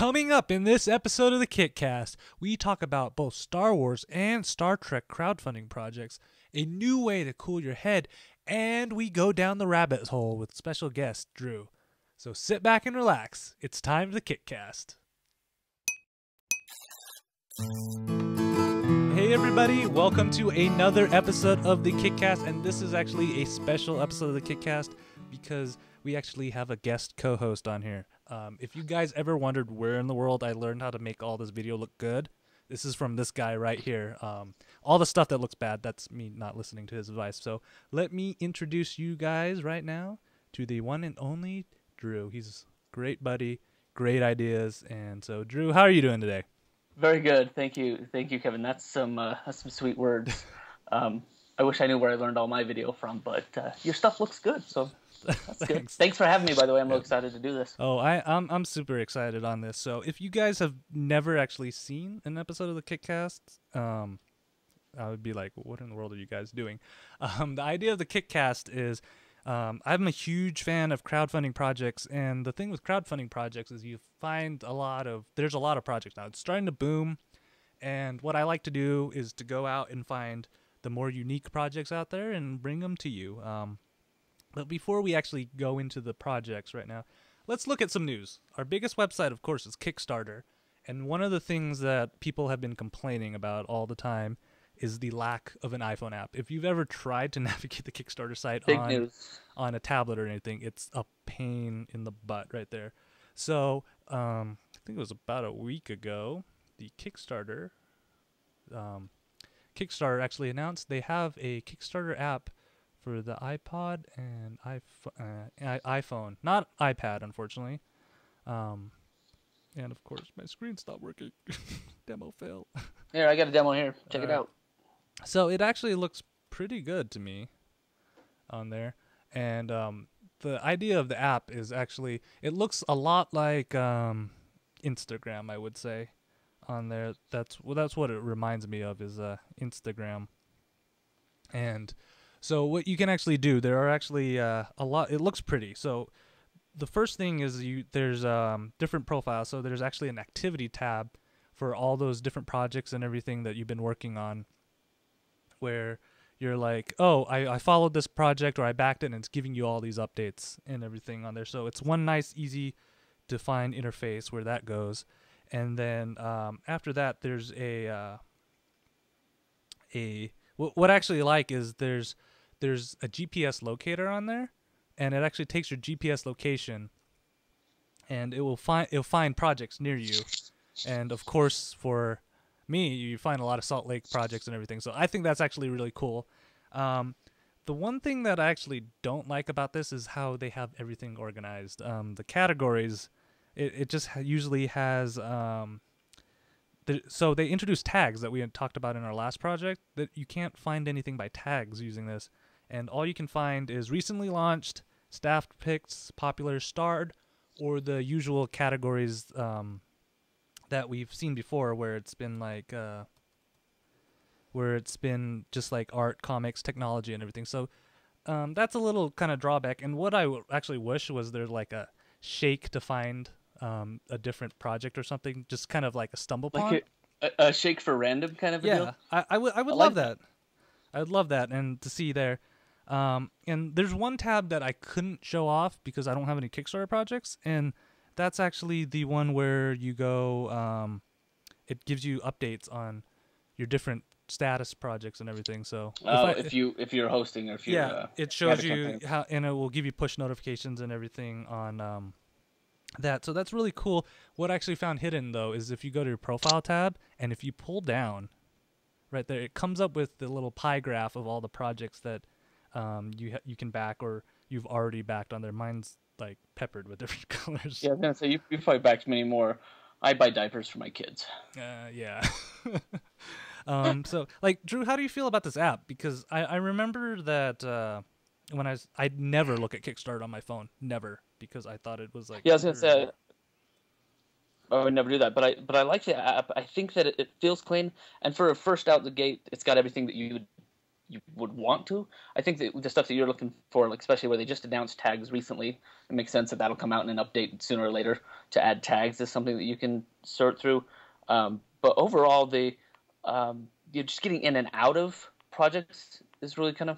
Coming up in this episode of the KickCast, we talk about both Star Wars and Star Trek crowdfunding projects, a new way to cool your head, and we go down the rabbit hole with special guest Drew. So sit back and relax. It's time for the KickCast. Hey everybody, welcome to another episode of the KickCast, and this is actually a special episode of the KickCast because we actually have a guest co-host on here. If you guys ever wondered where in the world I learned how to make all this video look good, this is from this guy right here. All the stuff that looks bad, that's me not listening to his advice. So let me introduce you guys right now to the one and only Drew. He's a great buddy, great ideas. And so Drew, how are you doing today? Very good. Thank you, Kevin. That's some sweet words. I wish I knew where I learned all my video from, but your stuff looks good, so that's good. Thanks for having me, by the way. I'm really excited to do this. Oh, I'm super excited on this. So if you guys have never actually seen an episode of the KickCast, I would be like, what in the world are you guys doing? The idea of the KickCast is I'm a huge fan of crowdfunding projects, and the thing with crowdfunding projects is there's a lot of projects now. It's starting to boom, and what I like to do is to go out and find the more unique projects out there and bring them to you. But before we actually go into the projects right now, let's look at some news. Our biggest website, of course, is Kickstarter, and one of the things that people have been complaining about all the time is the lack of an iPhone app. If you've ever tried to navigate the Kickstarter site on a tablet or anything, it's a pain in the butt right there. So I think it was about a week ago, the Kickstarter actually announced they have a Kickstarter app for the iPod and iPhone, not iPad, unfortunately. And of course, my screen stopped working. Demo fail. Here, I got a demo here. Check it out. So it actually looks pretty good to me on there. And the idea of the app is actually, it looks a lot like Instagram, I would say, on there. That's what it reminds me of, is Instagram. And so what you can actually do, there are actually a lot, it looks pretty. So the first thing is there's different profiles. So there's actually an activity tab for all those different projects and everything that you've been working on, where you're like, oh, I followed this project, or I backed it, and it's giving you all these updates and everything on there. So it's one nice, easy to find interface where that goes. And then after that, there's what I actually like is there's a GPS locator on there, and it actually takes your GPS location, and it'll find projects near you. And of course, for me, you find a lot of Salt Lake projects and everything. So I think that's actually really cool. The one thing that I actually don't like about this is how they have everything organized. The categories, it just usually has. So they introduced tags that we had talked about in our last project, that you can't find anything by tags using this. And all you can find is recently launched, staffed picks, popular, starred, or the usual categories that we've seen before, where it's been like just like art, comics, technology, and everything. So that's a little kind of drawback. And what I actually wish was there's like a shake to find a different project or something, just kind of like a stumble upon. Like a shake for random kind of a deal? I would love that. I would love that, and to see there. And there's one tab that I couldn't show off because I don't have any Kickstarter projects, and that's actually the one where you go, it gives you updates on your different status projects and everything. So if you're hosting, or if you're it shows you how, and it will give you push notifications and everything on that. So that's really cool. What I actually found hidden though is if you go to your profile tab, and if you pull down right there, it comes up with the little pie graph of all the projects that you can back, or you've already backed on there. Mine's like peppered with different colors. Yeah, I was gonna say you probably backed many more. I buy diapers for my kids. Yeah. So like, Drew, how do you feel about this app? Because I remember that when I'd never look at Kickstarter on my phone, never, because I thought it was like. Yeah, I was gonna say I would never do that, but I like the app. I think that it feels clean, and for a first out the gate, it's got everything that you you would want to. I think that the stuff that you're looking for, like especially where they just announced tags recently, it makes sense that that'll come out in an update sooner or later to add tags is something that you can sort through. But overall, you're just getting in and out of projects is really kind of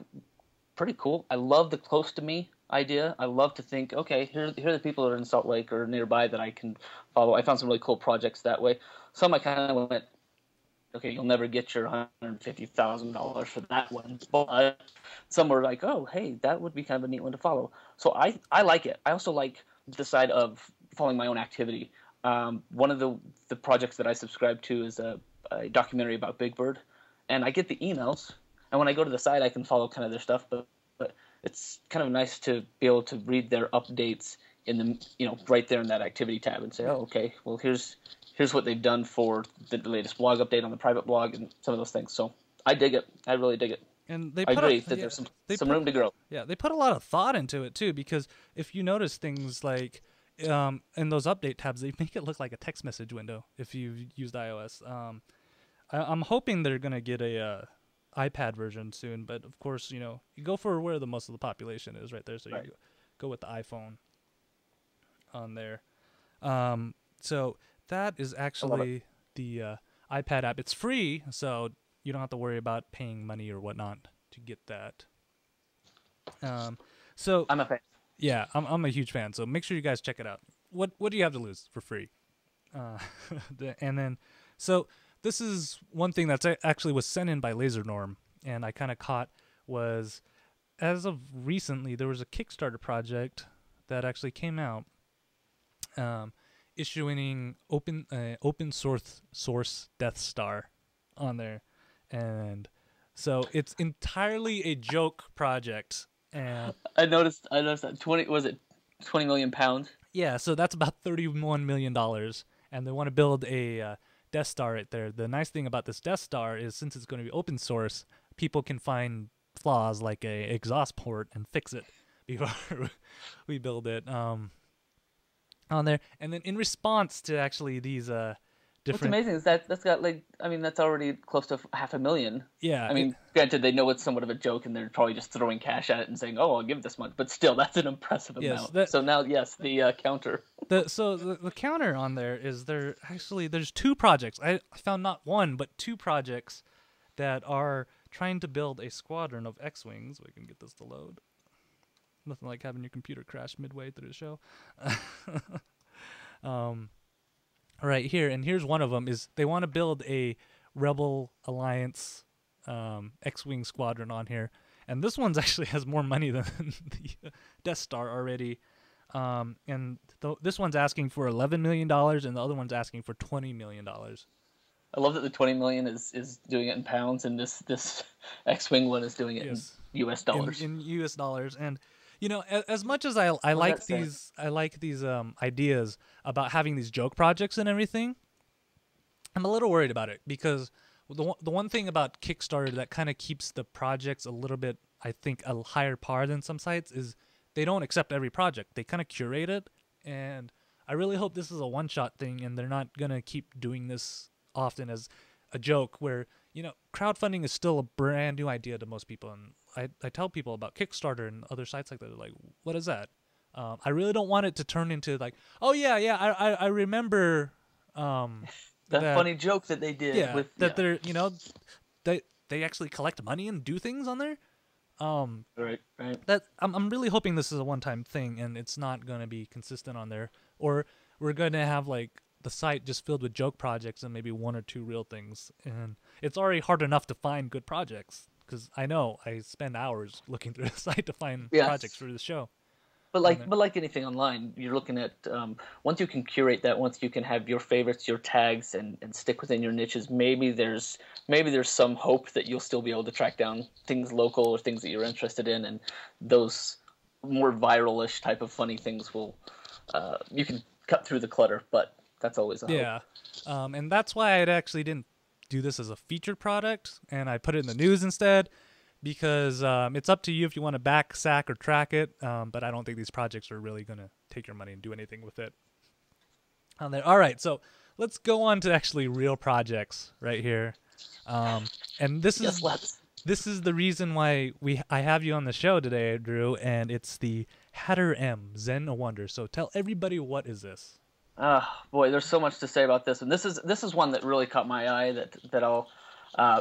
pretty cool. I love the close to me idea. I love to think, okay, here are the people that are in Salt Lake or nearby that I can follow. I found some really cool projects that way. Some I kind of went, okay, you'll never get your $150,000 for that one. But some were like, oh, hey, that would be kind of a neat one to follow. So I like it. I also like the side of following my own activity. One of the projects that I subscribe to is a documentary about Big Bird, and I get the emails. And when I go to the site, I can follow kind of their stuff, but it's kind of nice to be able to read their updates in the right there in that activity tab and say, oh, okay, well here's what they've done for the latest blog update on the private blog and some of those things. So I dig it. I really dig it. And I agree that there's some room to grow. Yeah, they put a lot of thought into it too, because if you notice things like in those update tabs, they make it look like a text message window if you've used iOS. I'm hoping they're gonna get a iPad version soon, but of course, you go for where the most of the population is right there, so right. You go with the iPhone on there. So that is actually the iPad app. It's free, so you don't have to worry about paying money or whatnot to get that. So I'm a fan. Yeah, I'm a huge fan, so make sure you guys check it out. What do you have to lose for free? And then, so this is one thing that's actually was sent in by LaserNorm, and I kind of caught was, as of recently, there was a Kickstarter project that actually came out, issuing open source Death Star on there, and so it's entirely a joke project. And I noticed that 20 million pounds? Yeah, so that's about $31 million, and they want to build a Death Star right there. The nice thing about this Death Star is, since it's going to be open source, people can find flaws like a exhaust port and fix it before we build it on there. And then in response to actually these different... What's amazing is that's got that's already close to 500,000. Yeah. Granted, they know it's somewhat of a joke, and they're probably just throwing cash at it and saying, "Oh, I'll give this much," but still, that's an impressive amount. So now, yes, the counter. The counter on there is there's two projects. I found not one but two projects that are trying to build a squadron of X-wings. We can get this to load. Nothing like having your computer crash midway through the show. Right here, and here's one of them, is they want to build a Rebel Alliance X-Wing Squadron on here. And this one's actually has more money than the Death Star already. And this one's asking for $11 million, and the other one's asking for $20 million. I love that the 20 million is doing it in pounds, and this X-Wing one is doing it in US dollars. In US dollars. And as much as I like these ideas about having these joke projects and everything, I'm a little worried about it, because the one thing about Kickstarter that kind of keeps the projects a little bit, I think, a higher par than some sites is they don't accept every project. They kind of curate it, and I really hope this is a one-shot thing and they're not going to keep doing this often as a joke where, crowdfunding is still a brand new idea to most people. And I tell people about Kickstarter and other sites like that. They're like, what is that? I really don't want it to turn into like, oh, yeah, I remember that funny joke that they did. Yeah, they're, they actually collect money and do things on there. Right. That I'm really hoping this is a one-time thing and it's not going to be consistent on there, or we're going to have like the site just filled with joke projects and maybe one or two real things. And it's already hard enough to find good projects, because I know I spend hours looking through the site to find projects for the show. But like anything online, you're looking at once you can curate that, once you can have your favorites, your tags, and stick within your niches, maybe there's some hope that you'll still be able to track down things local or things that you're interested in, and those more viral-ish type of funny things will you can cut through the clutter. But that's always a hope. Yeah, and that's why I actually didn't do this as a featured product, and I put it in the news instead. Because it's up to you if you want to back, sack, or track it, but I don't think these projects are really going to take your money and do anything with it. On there. All right, so let's go on to actually real projects right here. And this is this is the reason why I have you on the show today, Drew, and it's the Hatter M, Zen of Wonder. So tell everybody, what is this? Boy, there's so much to say about this, and this is one that really caught my eye that I'll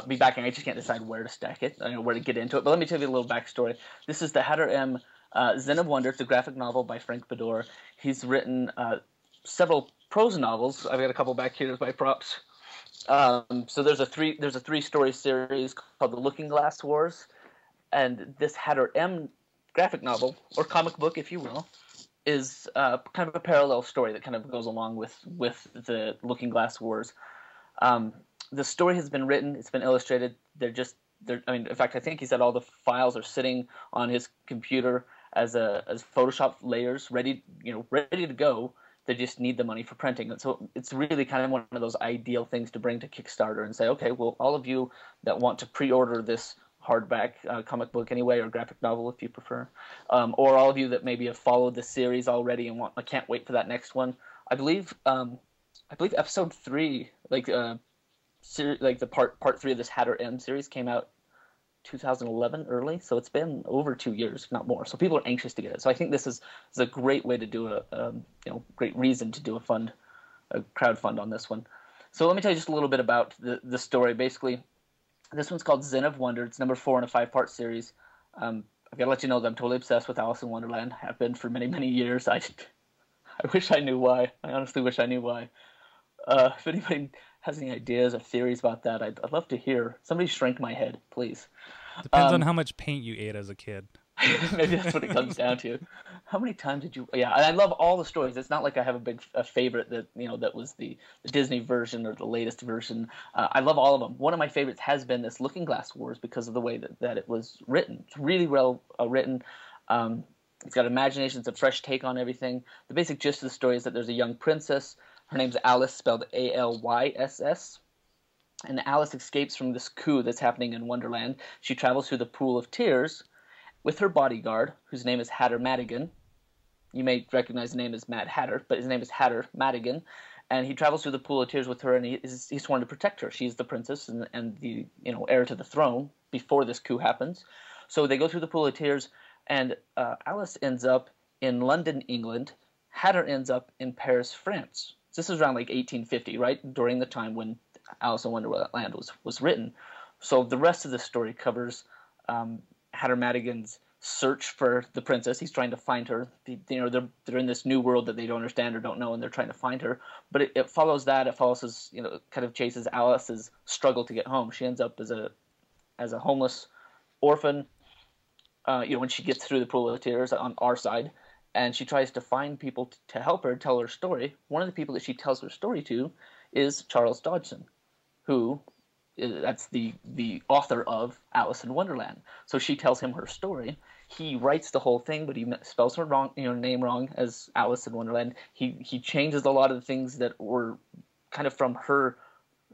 be backing. I just can't decide where to stack it, where to get into it. But let me tell you a little backstory. This is the Hatter M, Zen of Wonder. It's a graphic novel by Frank Bador. He's written several prose novels. I've got a couple back here as my props. So there's a three-story series called The Looking Glass Wars, and this Hatter M graphic novel, or comic book, if you will, is kind of a parallel story that kind of goes along with the Looking Glass Wars. The story has been written, it's been illustrated. In fact, I think he said all the files are sitting on his computer as Photoshop layers, ready to go. They just need the money for printing. And so it's really kind of one of those ideal things to bring to Kickstarter and say, okay, well, all of you that want to pre-order this hardback comic book anyway, or graphic novel if you prefer, or all of you that maybe have followed the series already and I can't wait for that next one. I believe episode 3, like the part 3 of this Hatter M series came out 2011 early, so it's been over 2 years, if not more. So people are anxious to get it. So I think this is a great way to do great reason to do a crowd fund on this one. So let me tell you just a little bit about the story. Basically, this one's called Zen of Wonder. It's number 4 in a 5-part series. I've got to let you know that I'm totally obsessed with Alice in Wonderland. Have been for many, many years. I wish I knew why. I honestly wish I knew why. If anybody has any ideas or theories about that, I'd love to hear. Somebody shrink my head, please. Depends on how much paint you ate as a kid. Maybe that's what it comes down to. How many times did you? Yeah, and I love all the stories. It's not like I have a favorite that was the Disney version or the latest version. I love all of them. One of my favorites has been this Looking Glass Wars because of the way that it was written. It's really well written. It's got imagination. It's a fresh take on everything. The basic gist of the story is that there's a young princess. Her name's Alice, spelled Alyss. And Alice escapes from this coup that's happening in Wonderland. She travels through the Pool of Tears with her bodyguard, whose name is Hatter Madigan. You may recognize the name as Mad Hatter, but his name is Hatter Madigan. And he travels through the Pool of Tears with her, and he's sworn to protect her. She's the princess and the heir to the throne before this coup happens. So they go through the Pool of Tears, and Alice ends up in London, England. Hatter ends up in Paris, France. This is around like 1850, right? During the time when Alice in Wonderland was written. So the rest of the story covers Hatter Madigan's search for the princess. He's trying to find her. They're in this new world that they don't understand or don't know, and they're trying to find her. But it follows that. It follows his, kind of chases Alice's struggle to get home. She ends up as a homeless orphan. When she gets through the Pool of Tears on our side, and she tries to find people to help her tell her story. One of the people that she tells her story to is Charles Dodgson, who that's the author of Alice in Wonderland. So she tells him her story. He writes the whole thing, but he spells her name wrong as Alice in Wonderland. He changes a lot of the things that were kind of from her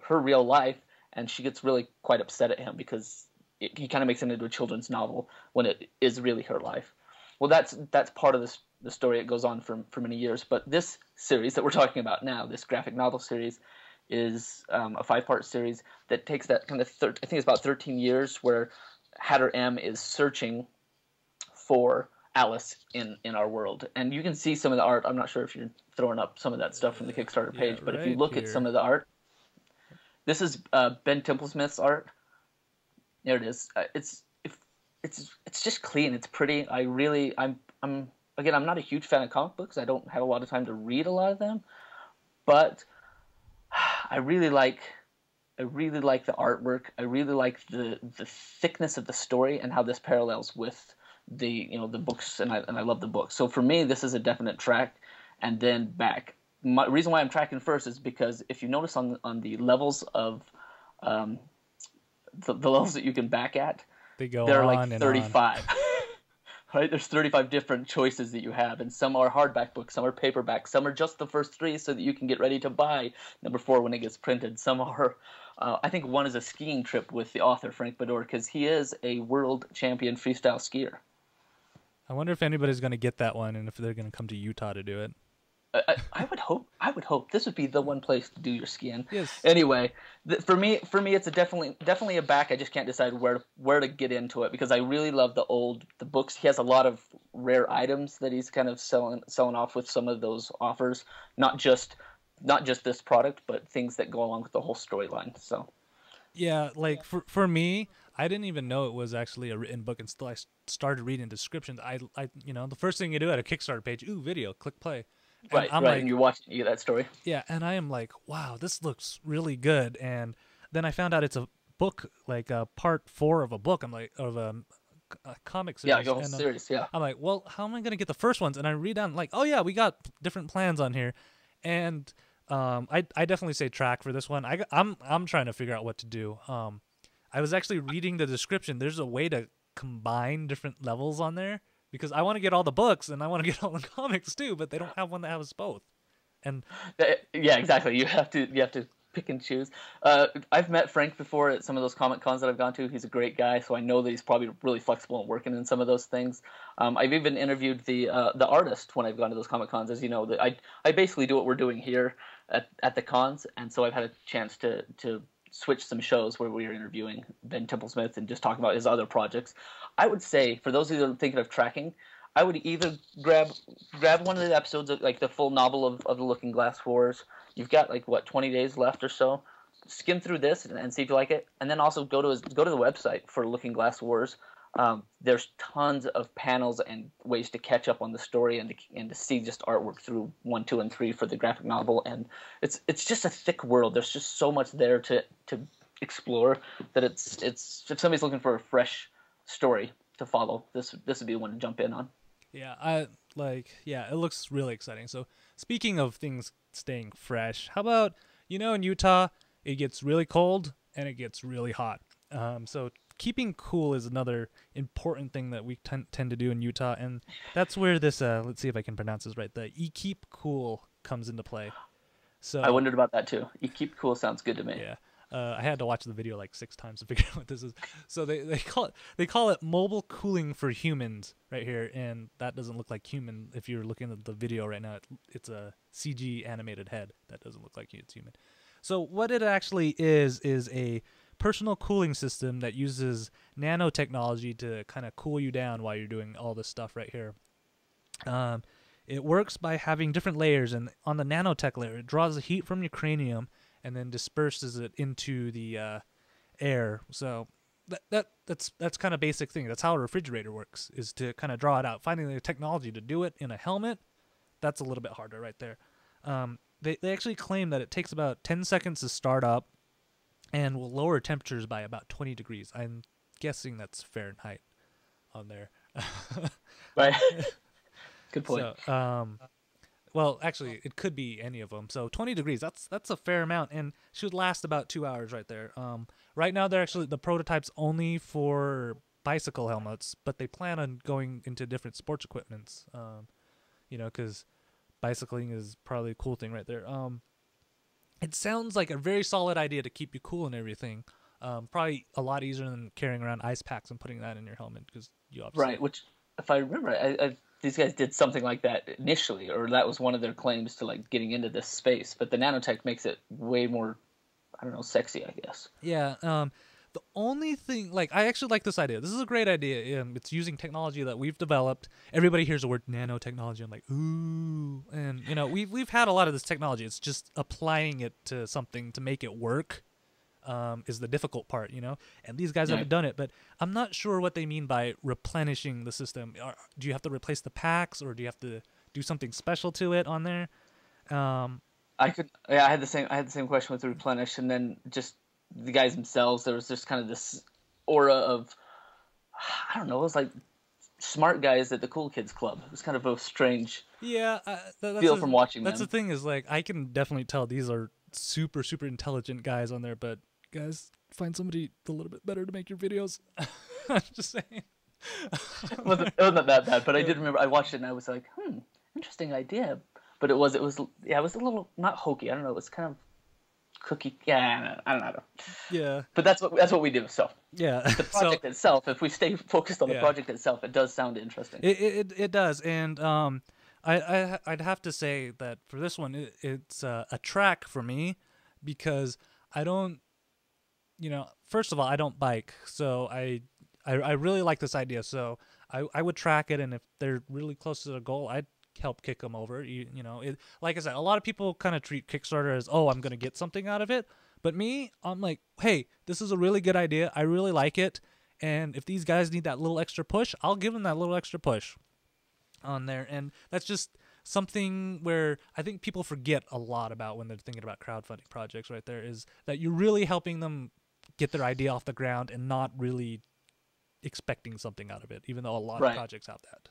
real life, and she gets really quite upset at him because he kind of makes it into a children's novel when it is really her life. Well, that's part of the story. It goes on for many years. But this series that we're talking about now, this graphic novel series, is a 5-part series that takes that kind of, I think it's about 13 years, where Hatter M is searching for Alice in our world. And you can see some of the art. I'm not sure if you're throwing up some of that stuff from the Kickstarter page, but if you look at some of the art, this is Ben Templesmith's art. There it is. It's just clean. It's pretty. I'm not a huge fan of comic books. I don't have a lot of time to read a lot of them, but I really like the artwork. I really like the thickness of the story and how this parallels with the books, and I love the books. So for me, this is a definite track, and then back. My reason why I'm tracking first is because if you notice on the levels of the levels that you can back at, they're like 35. Right? There's 35 different choices that you have, and some are hardback books, some are paperback, some are just the first 3 so that you can get ready to buy number 4 when it gets printed. Some are, I think one is a skiing trip with the author, Frank Bador, because he is a world champion freestyle skier. I wonder if anybody's going to get that one and if they're going to come to Utah to do it. I would hope this would be the one place to do your skiing. Yes. Anyway, for me, it's a definitely a back. I just can't decide where to get into it because I really love the books. He has a lot of rare items that he's kind of selling off with some of those offers. Not just this product, but things that go along with the whole storyline. So. Yeah, like for me, I didn't even know it was actually a written book until I started reading descriptions. I the first thing you do at a Kickstarter page, ooh, video, click play. And right, I'm right, like, and you watch it, you get that story. yeah, and I am like, wow, this looks really good. And then I found out it's a book, like part 4 of a book. I'm like, of a comic series. Yeah, like a whole series. Yeah. I'm like, well, how am I gonna get the first ones? And I read on like, oh yeah, we got different plans on here, and I definitely say track for this one. I'm trying to figure out what to do. I was actually reading the description. There's a way to combine different levels on there because I want to get all the books and I want to get all the comics too, but they don't have one that has both. And yeah, exactly. You have to pick and choose. I've met Frank before at some of those Comic Cons that I've gone to. He's a great guy, so I know that he's probably really flexible and working in some of those things. I've even interviewed the artist when I've gone to those Comic Cons. As you know, that I basically do what we're doing here at the cons, and so I've had a chance to switch some shows where we were interviewing Ben Templesmith and just talking about his other projects. I would say for those of you that are thinking of tracking, I would either grab one of the episodes of like the full novel of the Looking Glass Wars. You've got like 20 days left or so. Skim through this and see if you like it, and then also go to the website for Looking Glass Wars. There's tons of panels and ways to catch up on the story and to see just artwork through 1, 2, and 3 for the graphic novel, and it's just a thick world. There's just so much there to explore that it's if somebody's looking for a fresh story to follow, this would be the one to jump in on. Yeah, it looks really exciting. So speaking of things staying fresh, how about, in Utah, it gets really cold and it gets really hot. So keeping cool is another important thing that we tend to do in Utah, and that's where this, let's see if I can pronounce this right, the Keep Cool comes into play. So I wondered about that too. Keep Cool sounds good to me. Yeah. I had to watch the video like 6 times to figure out what this is. So they call it mobile cooling for humans right here, and that doesn't look like human. If you're looking at the video right now, it's a CG animated head that doesn't look like it's human. So what it actually is a personal cooling system that uses nanotechnology to kind of cool you down while you're doing all this stuff right here. It works by having different layers, and on the Nanotech layer, it draws the heat from your cranium and then disperses it into the air. So that's kind of basic thing. That's how a refrigerator works, is to kind of draw it out. Finding the technology to do it in a helmet, that's a little bit harder right there. They actually claim that it takes about 10 seconds to start up and will lower temperatures by about 20 degrees. I'm guessing that's Fahrenheit on there. Right. Good point. So, well, actually, it could be any of them. So 20 degrees, that's a fair amount, and should last about 2 hours right there. Right now, they're actually the prototype's only for bicycle helmets, but they plan on going into different sports equipments. Because bicycling is probably a cool thing right there. It sounds like a very solid idea to keep you cool and everything. Probably a lot easier than carrying around ice packs and putting that in your helmet, because you obviously... Right, which, if I remember, these guys did something like that initially, or that was one of their claims to like getting into this space. But the Nanotech makes it way more, I don't know, sexy, I guess. Yeah. The only thing, like, I actually like this idea. This is a great idea. It's using technology that we've developed. Everybody hears the word nanotechnology. I'm like, ooh. And we've had a lot of this technology. It's just applying it to something to make it work. Is the difficult part, and these guys haven't done it, but I'm not sure what they mean by replenishing the system. Do you have to replace the packs, or do you have to do something special to it on there? I had the same question with the replenish, and then just the guys themselves, there was just kind of this aura of, I don't know, it was like smart guys at the Cool Kids Club. It was kind of a strange feel from watching them. That's the thing, is like, I can definitely tell these are super, super intelligent guys on there, but guys, find somebody a little bit better to make your videos. I'm just saying. It wasn't that bad, but I did remember I watched it and I was like, interesting idea. But it was a little, not hokey. I don't know. It was kind of cookie. Yeah, I don't know. Yeah. But that's what we do. So yeah, the project itself, if we stay focused on the project itself, it does sound interesting. It does, and I'd have to say that for this one, it's a track for me, because I don't, first of all, I don't bike, so I really like this idea. So I would track it, and if they're really close to the goal, I'd help kick them over. Like I said, a lot of people kind of treat Kickstarter as, oh, I'm gonna get something out of it, but me, I'm like, hey, this is a really good idea. I really like it, and if these guys need that little extra push, I'll give them that little extra push on there. And that's just something where I think people forget a lot about when they're thinking about crowdfunding projects right there, is that you're really helping them get their idea off the ground and not really expecting something out of it, even though a lot of projects have that.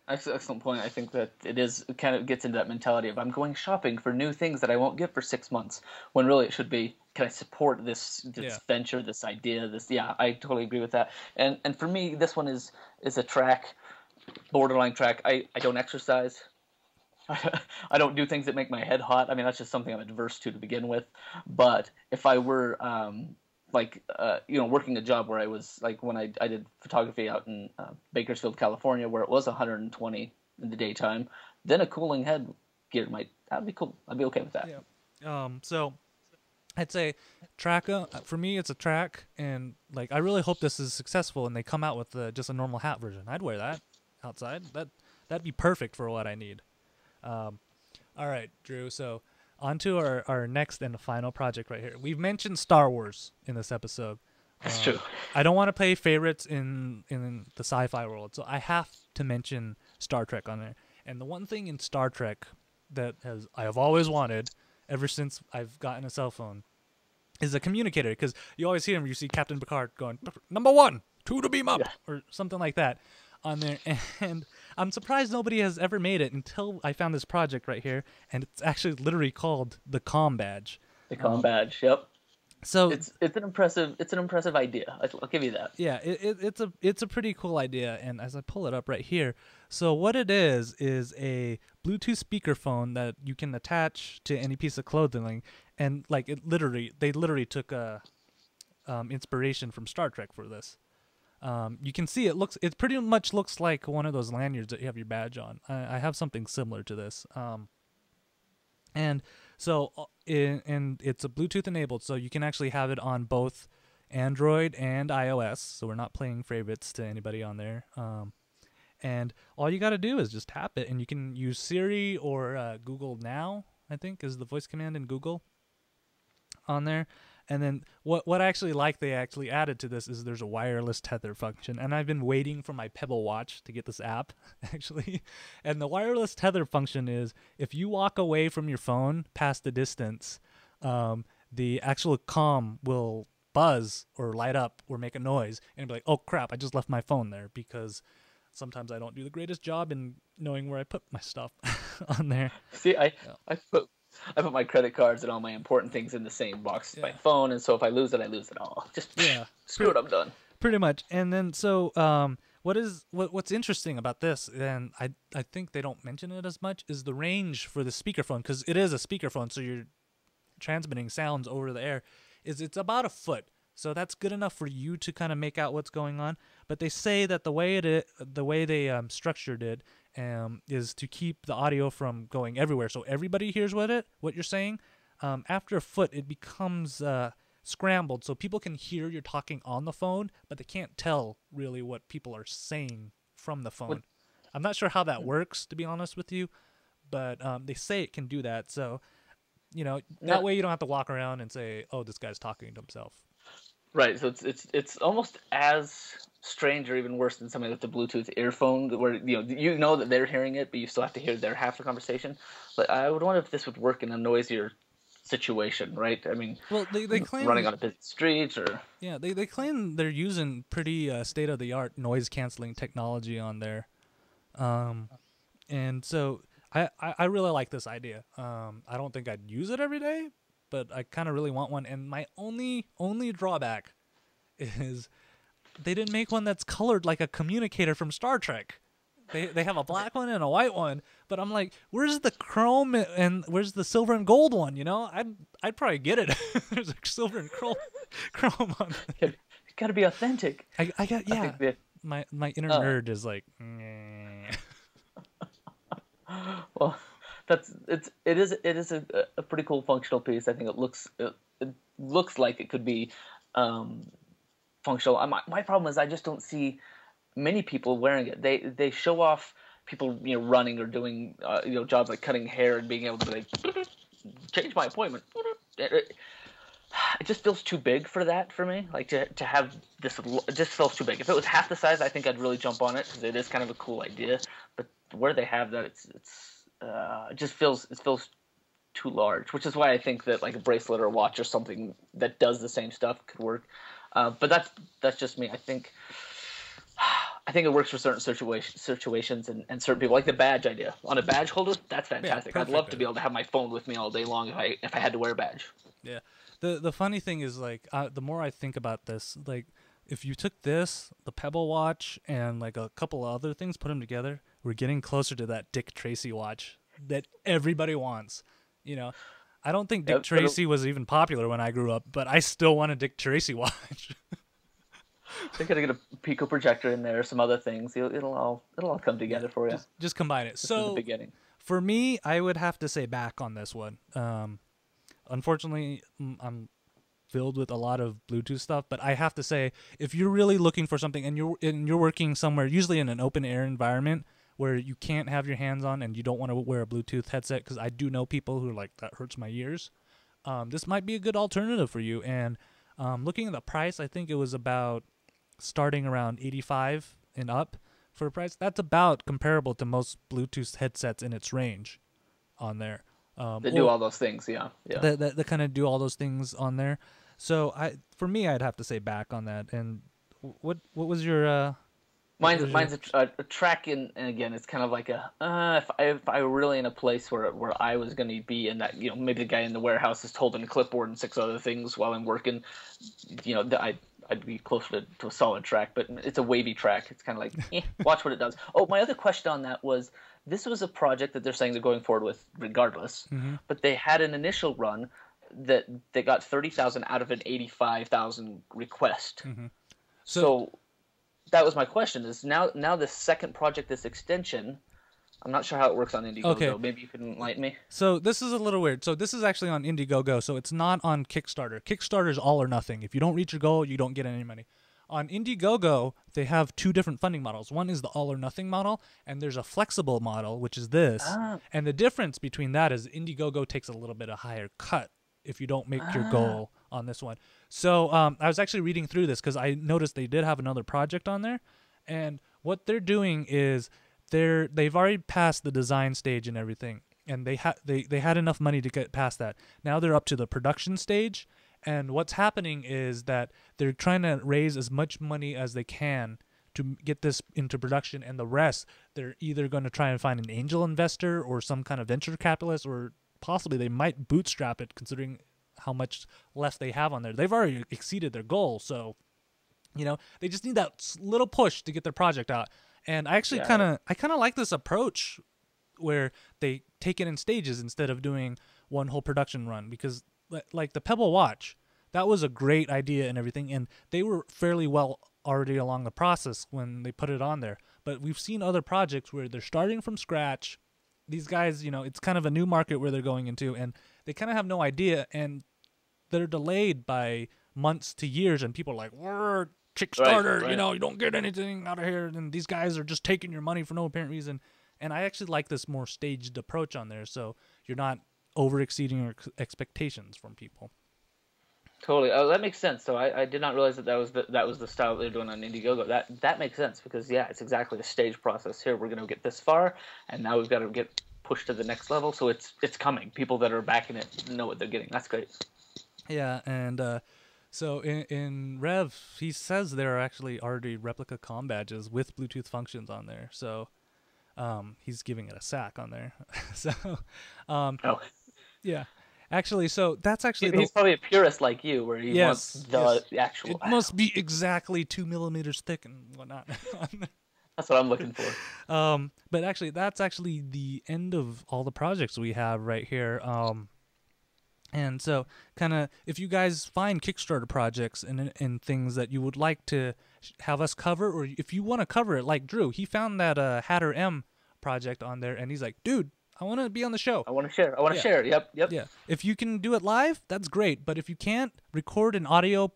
Excellent point. I think that it kind of gets into that mentality of, I'm going shopping for new things that I won't get for 6 months, when really it should be, can I support this venture, this idea, I totally agree with that. And for me, this one is a track, borderline track. I don't exercise. I don't do things that make my head hot. I mean, that's just something I'm adverse to begin with. But if I were working a job where I was, like, when I did photography out in Bakersfield, California, where it was 120 in the daytime, then a cooling head gear that'd be cool. I'd be okay with that. Yeah. So I'd say track, for me, it's a track, and like, I really hope this is successful and they come out with just a normal hat version. I'd wear that outside. That'd be perfect for what I need. All right, Drew. So on to our next and final project right here. We've mentioned Star Wars in this episode. That's true. I don't want to play favorites in the sci-fi world, so I have to mention Star Trek on there. And the one thing in Star Trek that I have always wanted ever since I've gotten a cell phone is a communicator, because you always hear him. You see Captain Picard going, "Number 1, 2 to beam up," or something like that on there. And I'm surprised nobody has ever made it until I found this project right here, and it's actually literally called the Comm Badge. The Comm Badge, yep. So it's an impressive idea. I'll give you that. Yeah, it's a pretty cool idea. And as I pull it up right here, so what it is a Bluetooth speakerphone that you can attach to any piece of clothing, and like they literally took inspiration from Star Trek for this. You can see it pretty much looks like one of those lanyards that you have your badge on. I have something similar to this. And so it's a Bluetooth enabled, so you can actually have it on both Android and iOS. So we're not playing favorites to anybody on there. And all you got to do is just tap it, and you can use Siri or Google Now, I think, is the voice command in Google on there. And then what I actually like they actually added to this is there's a wireless tether function. And I've been waiting for my Pebble Watch to get this app, actually. And the wireless tether function is if you walk away from your phone past the distance, the actual comm will buzz or light up or make a noise and be like, oh, crap, I just left my phone there, because sometimes I don't do the greatest job in knowing where I put my stuff on there. See, I put my credit cards and all my important things in the same box as my phone, and so if I lose it, I lose it all. Screw it, I'm done. Pretty much. And then so what's interesting about this, and I think they don't mention it as much, is the range for the speakerphone, because it is a speakerphone, so you're transmitting sounds over the air. It's about a foot. So that's good enough for you to kind of make out what's going on. But they say that the way they structured it is to keep the audio from going everywhere, so everybody hears what you're saying. After a foot, it becomes scrambled, so people can hear you're talking on the phone, but they can't tell really what people are saying from the phone. I'm not sure how that works, to be honest with you, but they say it can do that. So, that way you don't have to walk around and say, "Oh, this guy's talking to himself." Right, so it's almost as strange or even worse than something like the Bluetooth earphone, where you know that they're hearing it, but you still have to hear their half the conversation. But I would wonder if this would work in a noisier situation, right? I mean, well, they claim running on a busy street, or they claim they're using pretty state of the art noise canceling technology on there, and so I really like this idea. I don't think I'd use it every day, but I kind of really want one. And my only drawback is they didn't make one that's colored like a communicator from Star Trek. They have a black one and a white one, but I'm like, where's the chrome and where's the silver and gold one? I'd probably get it. There's like silver and chrome on it. It's got to be authentic. My inner nerd is like, Well, it is a pretty cool functional piece. I think it looks like it could be functional. My problem is I just don't see many people wearing it. They show off people running or doing jobs like cutting hair and being able to like change my appointment. It just feels too big for that for me. Like to have this, it just feels too big. If it was half the size, I think I'd really jump on it because it is kind of a cool idea. But where they have that, it just feels too large. Which is why I think that like a bracelet or a watch or something that does the same stuff could work. But that's just me. I think it works for certain situations and certain people. Like the badge idea on a badge holder, that's fantastic. I'd love to be able to have my phone with me all day long if I had to wear a badge. Yeah. The funny thing is, like, the more I think about this, like, if you took this, the Pebble watch, and like a couple of other things, put them together, we're getting closer to that Dick Tracy watch that everybody wants. I don't think Dick Tracy was even popular when I grew up, but I still want a Dick Tracy watch. They're gonna get a Pico projector in there, some other things. It'll all come together for you. Just combine it. So the beginning. For me, I would have to say back on this one. Unfortunately, I'm filled with a lot of Bluetooth stuff, but I have to say, if you're really looking for something and you're working somewhere, usually in an open air environment where you can't have your hands on and you don't want to wear a Bluetooth headset, because I do know people who are like, that hurts my ears, this might be a good alternative for you. And looking at the price, I think it was about starting around $85 and up for a price. That's about comparable to most Bluetooth headsets in its range on there. They do all those things, yeah. They kind of do all those things on there. So for me, I'd have to say back on that. And what was your? Mine's a track, and again, it's kind of like if I were really in a place where I was going to be in that, maybe the guy in the warehouse is holding a clipboard and 6 other things while I'm working, I'd be closer to a solid track, but it's a wavy track. It's kind of like, watch what it does. Oh, my other question on that was, this was a project that they're saying they're going forward with regardless, but they had an initial run that they got 30,000 out of an 85,000 request. So that was my question, is now the second project, this extension, I'm not sure how it works on Indiegogo. Okay. Maybe you can enlighten me. So this is a little weird. So this is actually on Indiegogo, so it's not on Kickstarter. Kickstarter is all or nothing. If you don't reach your goal, you don't get any money. On Indiegogo, they have 2 different funding models. One is the all or nothing model, and there's a flexible model, which is this. And the difference between that is Indiegogo takes a little bit of higher cut if you don't make your goal on this one. So I was actually reading through this because I noticed they did have another project on there, and what they're doing is they've already passed the design stage and everything, and they had enough money to get past that. Now they're up to the production stage. And what's happening is that they're trying to raise as much money as they can to get this into production, and the rest, they're either going to try and find an angel investor or some kind of venture capitalist, or possibly they might bootstrap it considering how much left they have on there. They've already exceeded their goal, so they just need that little push to get their project out. And I actually kind of like this approach where they take it in stages instead of doing one whole production run, because like the Pebble watch, that was a great idea and everything, and they were fairly well already along the process when they put it on there. But we've seen other projects where they're starting from scratch. These guys, it's kind of a new market where they're going into, and they kind of have no idea, and they're delayed by months to years, and people are like, we're Kickstarter, right. You don't get anything out of here, and these guys are just taking your money for no apparent reason. And I actually like this more staged approach on there, so you're not over-exceeding your expectations from people. Totally. Oh, that makes sense. So I did not realize that was the style they're doing on Indiegogo. That makes sense, because it's exactly a stage process here. We're going to get this far, and now we've got to get pushed to the next level. So it's coming. People that are backing it know what they're getting. That's great. Yeah, and so in Rev, he says there are actually already replica Comm Badges with Bluetooth functions on there. So he's giving it a sack on there. So yeah. Actually, so that's actually... He's probably a purist like you, where he wants the actual... It must be exactly 2 millimeters thick and whatnot. That's what I'm looking for. But actually, that's actually the end of all the projects we have right here. And so, kind of, if you guys find Kickstarter projects and things that you would like to have us cover, or if you want to cover it, like Drew, he found that Hatter M project on there, and he's like, dude, I want to be on the show. I want to share. I want to share. Yep. Yeah. If you can do it live, that's great. But if you can't, record an audio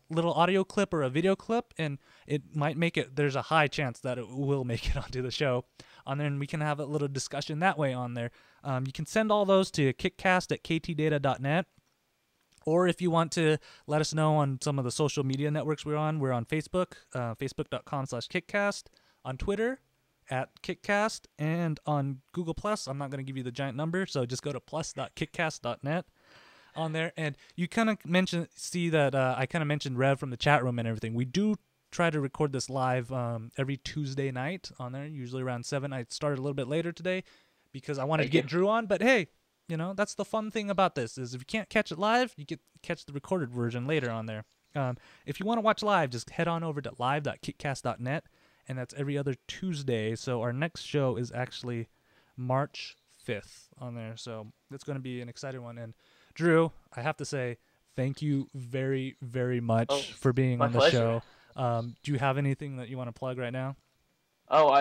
little audio clip or a video clip, and it might make it. There's a high chance that it will make it onto the show on there, and we can have a little discussion that way on there. You can send all those to kickcast@ktdata.net. Or if you want to let us know on some of the social media networks we're on Facebook, facebook.com/kickcast, on Twitter @kickcast, and on Google Plus. I'm not going to give you the giant number, so just go to plus.kickcast.net on there. And you kind of see that I kind of mentioned Rev from the chat room and everything. We do try to record this live every Tuesday night on there, usually around 7. I started a little bit later today because I wanted to get Drew on, but hey, that's the fun thing about this is if you can't catch it live, you get catch the recorded version later on there. If you want to watch live, just head on over to live.kickcast.net, and that's every other Tuesday. So our next show is actually March 5th on there. So that's going to be an exciting one. And Drew, I have to say thank you very, very much for being on the show. Do you have anything that you want to plug right now? Oh,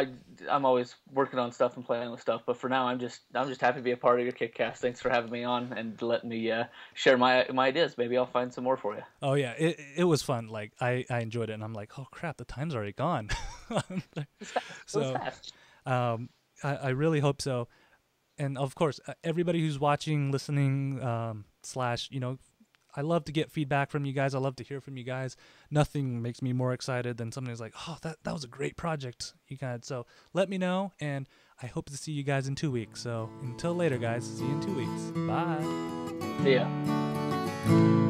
I'm always working on stuff and playing with stuff, but for now I'm just happy to be a part of your KickCast. Thanks for having me on and letting me share my ideas. Maybe I'll find some more for you. Oh yeah, it was fun. Like I enjoyed it, and I'm like, oh crap, the time's already gone. So I really hope so. And of course, everybody who's watching, listening, I love to get feedback from you guys. I love to hear from you guys. Nothing makes me more excited than somebody who's like, oh, that was a great project you guys. So let me know, and I hope to see you guys in 2 weeks. So until later, guys. See you in 2 weeks. Bye. See ya.